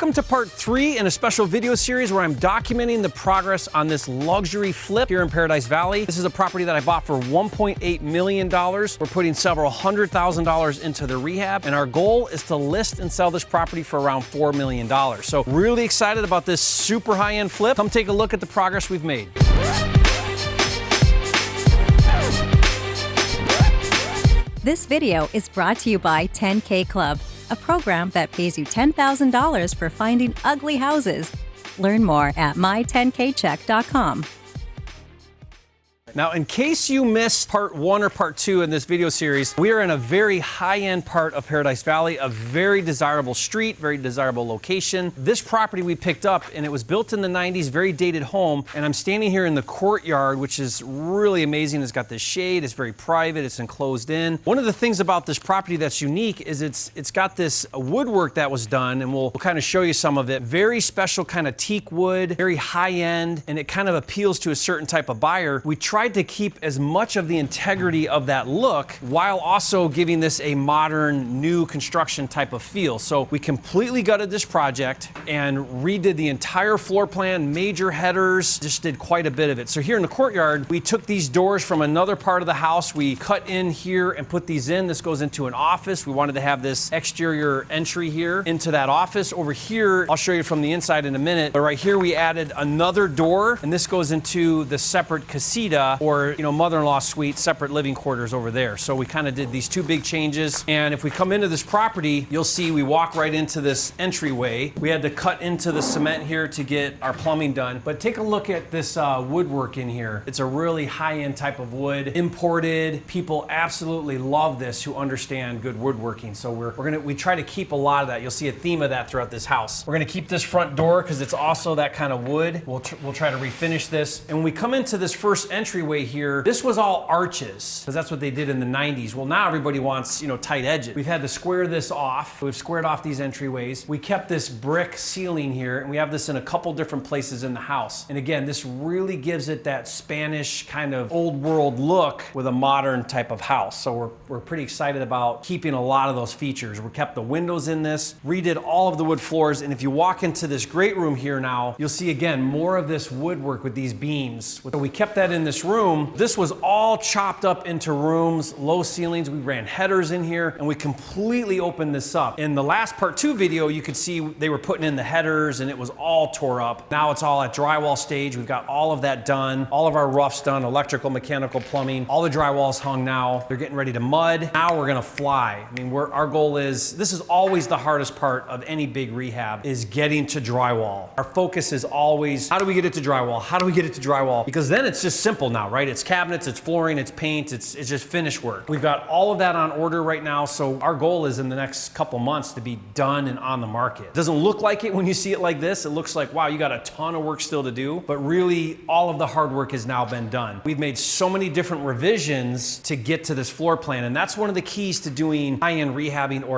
Welcome to part 3 in a special video series where I'm documenting the progress on this luxury flip here in Paradise Valley. This is a property that I bought for $1.8 million. We're putting several $100,000 into the rehab, and our goal is to list and sell this property for around $4 million. So really excited about this super high-end flip. Come take a look at the progress we've made. This video is brought to you by 10K Club, a program that pays you $10,000 for finding ugly houses. Learn more at my10kcheck.com. Now, in case you missed part 1 or part 2 in this video series, we are in a very high-end part of Paradise Valley, a very desirable street, very desirable location. This property we picked up, and it was built in the 90s, very dated home, and I'm standing here in the courtyard, which is really amazing. It's got this shade, it's very private, it's enclosed in. One of the things about this property that's unique is it's got this woodwork that was done, and we'll kind of show you some of it. Very special kind of teak wood, very high-end, and it kind of appeals to a certain type of buyer. We tried to keep as much of the integrity of that look while also giving this a modern, new construction type of feel. So we completely gutted this project and redid the entire floor plan, major headers, just did quite a bit of it. So here in the courtyard, we took these doors from another part of the house. We cut in here and put these in. This goes into an office. We wanted to have this exterior entry here into that office. Over here, I'll show you from the inside in a minute, but right here we added another door, and this goes into the separate casita, or mother-in-law suite, separate living quarters over there. So we kind of did these two big changes. And if we come into this property, you'll see we walk right into this entryway. We had to cut into the cement here to get our plumbing done. But take a look at this woodwork in here. It's a really high-end type of wood, imported. People absolutely love this who understand good woodworking. So we try to keep a lot of that. You'll see a theme of that throughout this house. We're gonna keep this front door because it's also that kind of wood. We'll try to refinish this. And when we come into this first entryway here, this was all arches because that's what they did in the 90s. Well, now everybody wants, tight edges. We've had to square this off. We've squared off these entryways. We kept this brick ceiling here, and we have this in a couple different places in the house. And again, this really gives it that Spanish kind of old world look with a modern type of house. So we're pretty excited about keeping a lot of those features. We kept the windows in this, redid all of the wood floors, and if you walk into this great room here now, you'll see again more of this woodwork with these beams. So we kept that in this room. This was all chopped up into rooms, low ceilings. We ran headers in here, and we completely opened this up. In the last part 2 video, you could see they were putting in the headers and it was all tore up. Now it's all at drywall stage. We've got all of that done, all of our roughs done, electrical, mechanical, plumbing, all the drywall's hung now. They're getting ready to mud. Now we're gonna fly. I mean, our goal is, this is always the hardest part of any big rehab, is getting to drywall. Our focus is always, how do we get it to drywall? How do we get it to drywall? Because then it's just simple now, right? It's cabinets, it's flooring, it's paint, it's just finish work. We've got all of that on order right now, so our goal is in the next couple months to be done and on the market. It doesn't look like it when you see it like this. It looks like, wow, you got a ton of work still to do, but really all of the hard work has now been done. We've made so many different revisions to get to this floor plan, and that's one of the keys to doing high-end rehabbing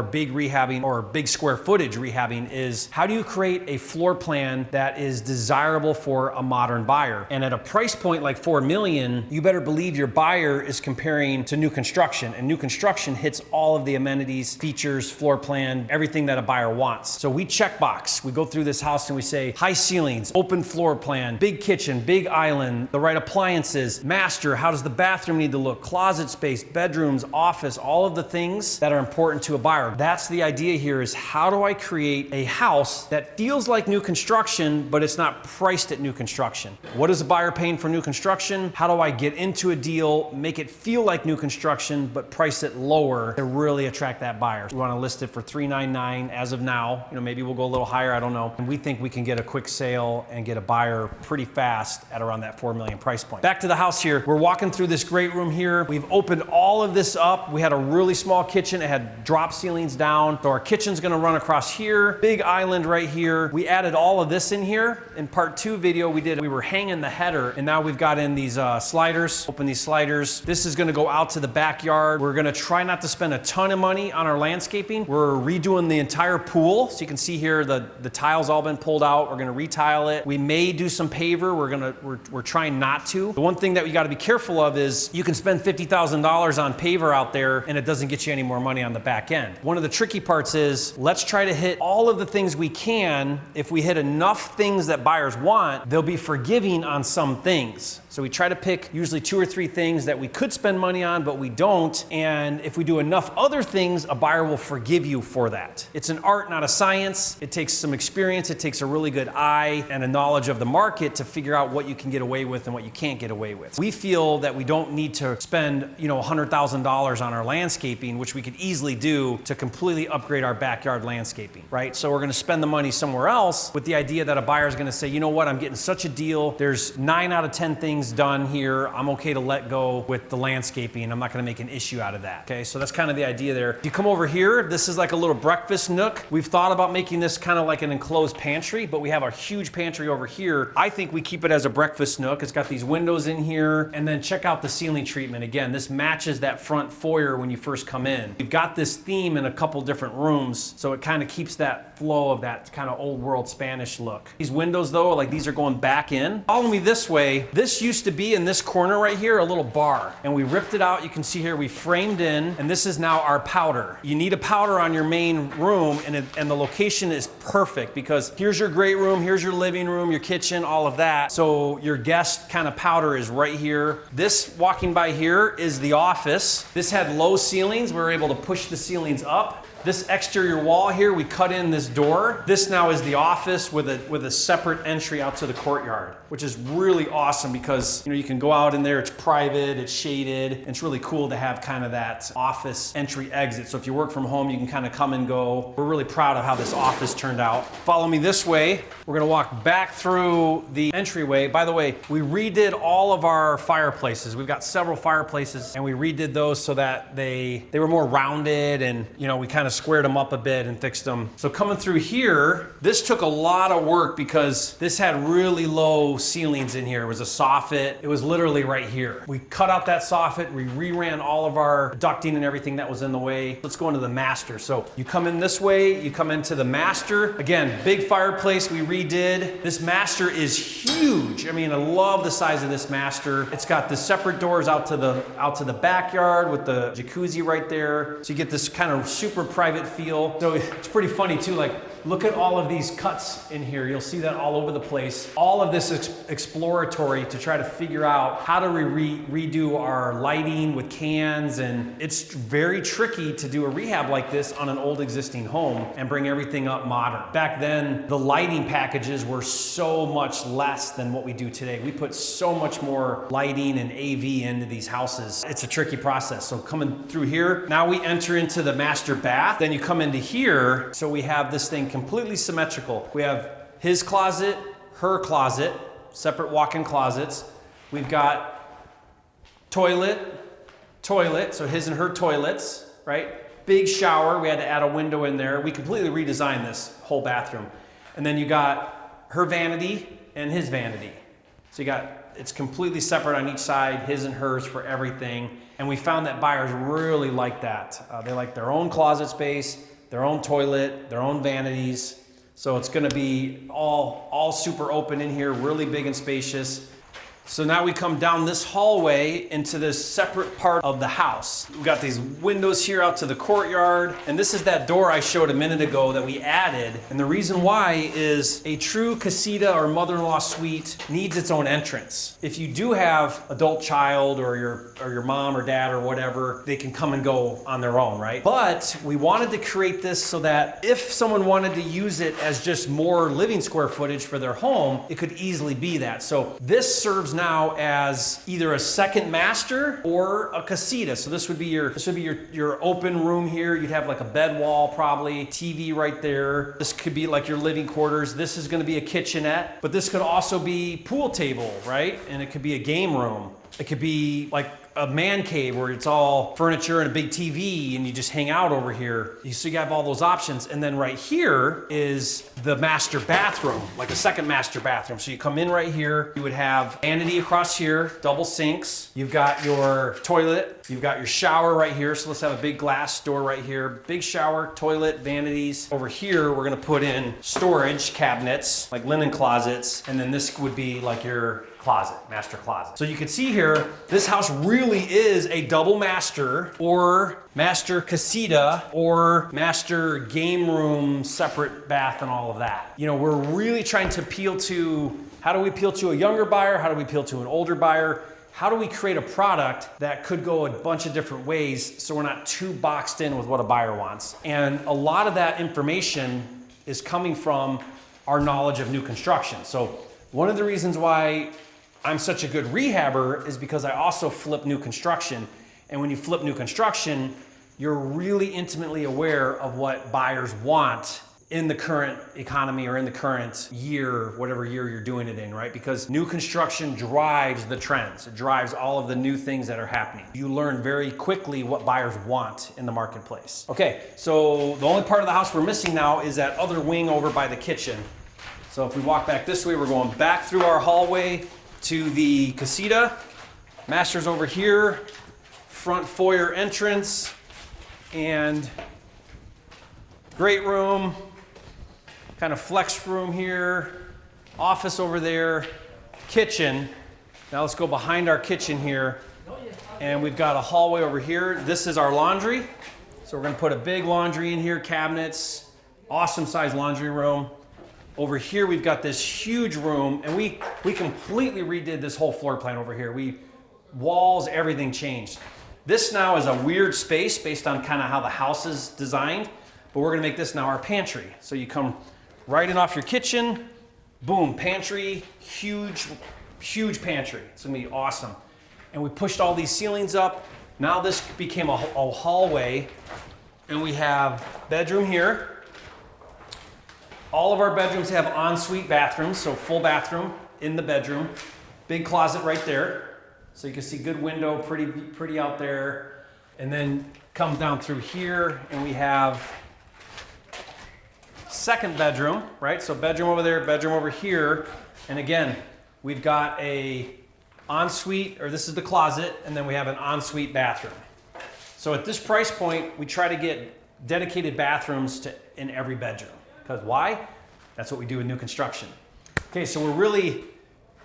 or big square footage rehabbing is, how do you create a floor plan that is desirable for a modern buyer? And at a price point like $4 million, you better believe your buyer is comparing to new construction, and new construction hits all of the amenities, features, floor plan, everything that a buyer wants. So we check box. We go through this house and we say high ceilings, open floor plan, big kitchen, big island, the right appliances, master, how does the bathroom need to look, closet space, bedrooms, office, all of the things that are important to a buyer. That's the idea here, is how do I create a house that feels like new construction, but it's not priced at new construction? What is a buyer paying for new construction? How do I get into a deal, make it feel like new construction, but price it lower to really attract that buyer? We want to list it for $399 as of now. Maybe we'll go a little higher, I don't know. And we think we can get a quick sale and get a buyer pretty fast at around that $4 million price point. Back to the house here. We're walking through this great room here. We've opened all of this up. We had a really small kitchen. It had drop ceilings down. So our kitchen's gonna run across here. Big island right here. We added all of this in here. In part 2 video we were hanging the header, and now we've got in these sliders. Open these sliders. This is gonna go out to the backyard. We're gonna try not to spend a ton of money on our landscaping. We're redoing the entire pool. So you can see here the tile's all been pulled out. We're gonna retile it. We may do some paver. We're trying not to. The one thing that we gotta be careful of is you can spend $50,000 on paver out there and it doesn't get you any more money on the back end. One of the tricky parts is let's try to hit all of the things we can. If we hit enough things that buyers want, they'll be forgiving on some things. So we try to pick usually 2 or 3 things that we could spend money on, but we don't. And if we do enough other things, a buyer will forgive you for that. It's an art, not a science. It takes some experience. It takes a really good eye and a knowledge of the market to figure out what you can get away with and what you can't get away with. We feel that we don't need to spend, $100,000 on our landscaping, which we could easily do to completely upgrade our backyard landscaping, right? So we're gonna spend the money somewhere else with the idea that a buyer is gonna say, you know what, I'm getting such a deal. There's 9 out of 10 things done here. I'm okay to let go with the landscaping. I'm not gonna make an issue out of that, okay? So that's kind of the idea there. If you come over here, this is like a little breakfast nook. We've thought about making this kind of like an enclosed pantry, but we have a huge pantry over here. I think we keep it as a breakfast nook. It's got these windows in here, and then check out the ceiling treatment. Again, this matches that front foyer when you first come in. We've got this theme in a couple different rooms, so it kind of keeps that flow of that kind of old world Spanish look. These windows though, like these are going back in. Follow me this way. This used to be in this corner right here, a little bar, and we ripped it out. You can see here we framed in, and this is now our powder. You need a powder on your main room, and the location is perfect because here's your great room, here's your living room, your kitchen, all of that. So your guest kind of powder is right here. This walking by here is the office. This had low ceilings. We were able to push the ceilings up. This exterior wall here, we cut in this door. This now is the office with a separate entry out to the courtyard, which is really awesome because you can go out in there, it's private, it's shaded, and it's really cool to have kind of that office entry exit. So if you work from home, you can kind of come and go. We're really proud of how this office turned out. Follow me this way. We're gonna walk back through the entryway. By the way, we redid all of our fireplaces. We've got several fireplaces and we redid those so that they were more rounded, and we kind of squared them up a bit and fixed them. So coming through here, this took a lot of work because this had really low ceilings in here. It was a soffit. It was literally right here. We cut out that soffit. We reran all of our ducting and everything that was in the way. Let's go into the master. So you come in this way, you come into the master. Again, big fireplace we redid. This master is huge. I mean, I love the size of this master. It's got the separate doors out to the backyard with the jacuzzi right there. So you get this kind of super private feel. So it's pretty funny too, like look at all of these cuts in here. You'll see that all over the place. All of this is exploratory to try to figure out how to redo our lighting with cans, and it's very tricky to do a rehab like this on an old existing home and bring everything up modern. Back then, the lighting packages were so much less than what we do today. We put so much more lighting and AV into these houses. It's a tricky process. So coming through here, now we enter into the master bath. Then you come into here, so we have this thing completely symmetrical. We have his closet, her closet, separate walk-in closets. We've got toilet, so his and her toilets, right? Big shower, we had to add a window in there. We completely redesigned this whole bathroom. And then you got her vanity and his vanity. So you got, it's completely separate on each side, his and hers for everything. And we found that buyers really like that. They like their own closet space, their own toilet, their own vanities. So it's gonna be all super open in here, really big and spacious. So now we come down this hallway into this separate part of the house. We've got these windows here out to the courtyard, and this is that door I showed a minute ago that we added. And the reason why is a true casita or mother-in-law suite needs its own entrance. If you do have adult child or your mom or dad or whatever, they can come and go on their own, right? But we wanted to create this so that if someone wanted to use it as just more living square footage for their home, it could easily be that. So this serves now as either a second master or a casita. So this would be your open room here. You'd have like a bed wall, probably TV right there. This could be like your living quarters. This is going to be a kitchenette, but this could also be pool table, right? And it could be a game room. It could be like a man cave where it's all furniture and a big TV and you just hang out over here. So you have all those options. And then right here is the master bathroom, like a second master bathroom. So you come in right here, you would have vanity across here, double sinks. You've got your toilet, you've got your shower right here. So let's have a big glass door right here. Big shower, toilet, vanities. Over here, we're gonna put in storage cabinets, like linen closets. And then this would be like your closet, master closet. So you can see here, this house really is a double master or master casita or master game room, separate bath and all of that. You know, we're really trying to appeal to, how do we appeal to a younger buyer? How do we appeal to an older buyer? How do we create a product that could go a bunch of different ways so we're not too boxed in with what a buyer wants? And a lot of that information is coming from our knowledge of new construction. So one of the reasons why I'm such a good rehabber is because I also flip new construction. And when you flip new construction, you're really intimately aware of what buyers want in the current economy or in the current year, whatever year you're doing it in, right? Because new construction drives the trends. It drives all of the new things that are happening. You learn very quickly what buyers want in the marketplace. Okay, so the only part of the house we're missing now is that other wing over by the kitchen. So if we walk back this way, we're going back through our hallway to the casita. Master's over here, front foyer entrance, and great room, kind of flex room here, office over there, kitchen. Now let's go behind our kitchen here, and we've got a hallway over here. This is our laundry. So we're gonna put a big laundry in here, cabinets, awesome size laundry room. Over here, we've got this huge room, and we completely redid this whole floor plan over here. Walls, everything changed. This now is a weird space based on kind of how the house is designed, but we're gonna make this now our pantry. So you come right in off your kitchen, boom, pantry, huge, huge pantry. It's gonna be awesome. And we pushed all these ceilings up. Now this became a hallway, and we have bedroom here. All of our bedrooms have ensuite bathrooms, so full bathroom in the bedroom. Big closet right there. So you can see good window, pretty out there. And then comes down through here, and we have second bedroom, right? So bedroom over there, bedroom over here. And again, we've got a ensuite, or this is the closet, and then we have an ensuite bathroom. So at this price point, we try to get dedicated bathrooms in every bedroom. Because why? That's what we do in new construction. Okay, so we're really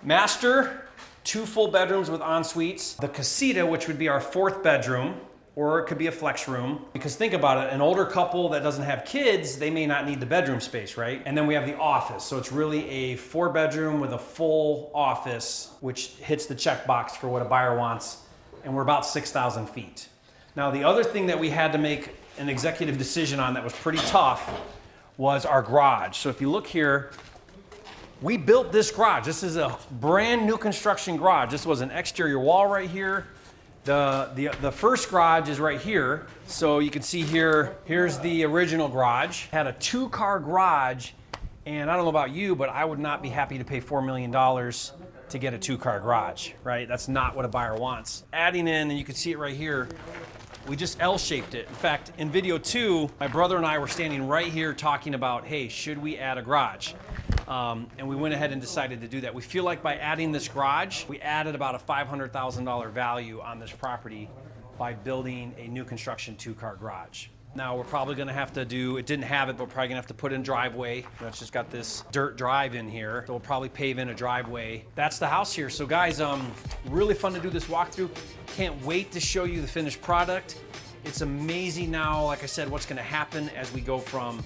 master, 2 full bedrooms with en-suites. The casita, which would be our 4th bedroom, or it could be a flex room. Because think about it, an older couple that doesn't have kids, they may not need the bedroom space, right? And then we have the office. So it's really a 4 bedroom with a full office, which hits the checkbox for what a buyer wants. And we're about 6,000 feet. Now, the other thing that we had to make an executive decision on that was pretty tough was our garage. So if you look here, we built this garage. This is a brand new construction garage. This was an exterior wall right here. The first garage is right here. So you can see here, here's the original garage. Had a 2-car garage, and I don't know about you, but I would not be happy to pay $4 million to get a 2-car garage, right? That's not what a buyer wants. Adding in, and you can see it right here, we just L-shaped it. In fact, in video 2, my brother and I were standing right here talking about, hey, should we add a garage? And we went ahead and decided to do that. We feel like by adding this garage, we added about a $500,000 value on this property by building a new construction 2-car garage. Now we're probably gonna have to do, it didn't have it, but we're probably gonna have to put in driveway. It's just got this dirt drive in here. So we'll probably pave in a driveway. That's the house here. So guys, really fun to do this walkthrough. Can't wait to show you the finished product. It's amazing now, like I said, what's gonna happen as we go from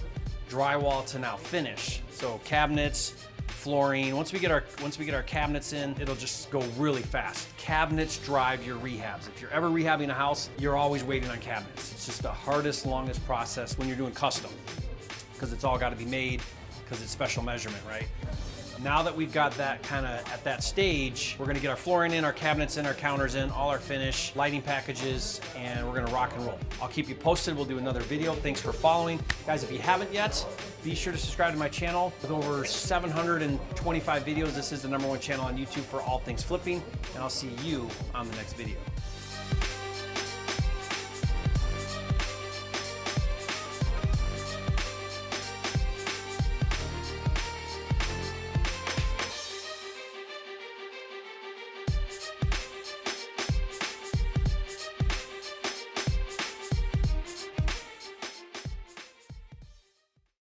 drywall to now finish. So cabinets, flooring. Once we get our cabinets in, it'll just go really fast. Cabinets drive your rehabs. If you're ever rehabbing a house, you're always waiting on cabinets. It's just the hardest, longest process when you're doing custom, because it's all got to be made, because it's special measurement, right? Now that we've got that kind of at that stage, we're gonna get our flooring in, our cabinets in, our counters in, all our finish, lighting packages, and we're gonna rock and roll. I'll keep you posted. We'll do another video. Thanks for following. Guys, if you haven't yet, be sure to subscribe to my channel. With over 725 videos, this is the #1 channel on YouTube for all things flipping, and I'll see you on the next video.